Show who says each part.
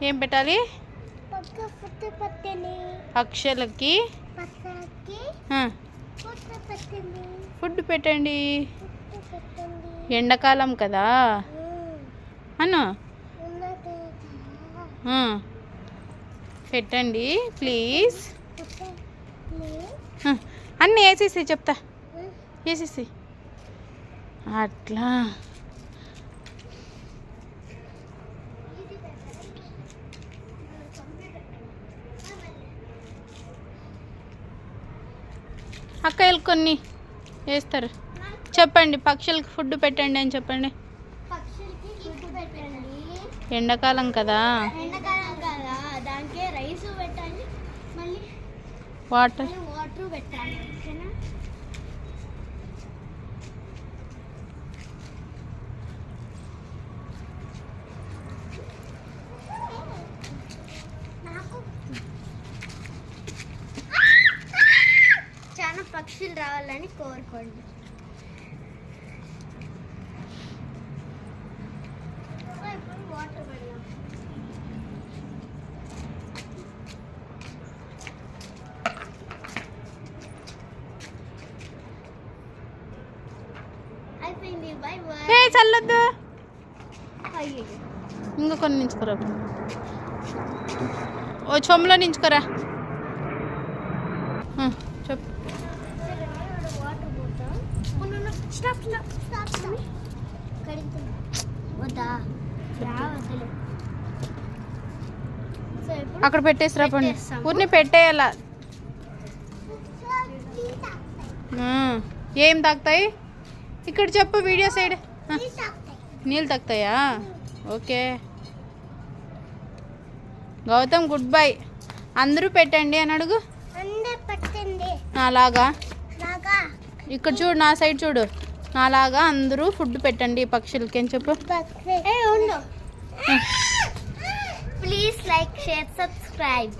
Speaker 1: ఏం పెట్టాలి? పక్షులకి ఫుడ్ పెట్టండి. ఎండాకాలం కదా అను. పెట్టండి ప్లీజ్. అన్నీ వేసేసి చెప్తా, వేసేసి అట్లా. అక్కయ్యలు కొన్ని వేస్తారు. చెప్పండి, పక్షులకి ఫుడ్ పెట్టండి అని చెప్పండి. ఎండాకాలం కదా,
Speaker 2: దానికి రైస్ పెట్టండి, మళ్ళీ
Speaker 1: వాటర్
Speaker 2: పెట్టండి. చాలా పక్షులు రావాలని కోరుకోండి. వాటర్ పెడదాం. అయిపోయింది. By by.
Speaker 1: చల్లొద్దు, ఇంకా కొన్ని నించుకోరా. ఓ చొమ్మలో నించుకోరా. చెప్పు. అక్కడ పెట్టేసిరా పండి. ఊరిని పెట్టేయాల. ఏం తాగుతాయి ఇక్కడ చెప్పు. వీడియో సైడ్ నీళ్ళు తాగుతాయా? Okay Gautam, good bye. అందరూ పెట్టండి అని అడుగు. అలాగా ఇక్కడ చూడు, నా సైడ్ చూడు. అలాగా అందరూ ఫుడ్ పెట్టండి పక్షులకి అని చెప్పు.
Speaker 2: Please like, share, subscribe.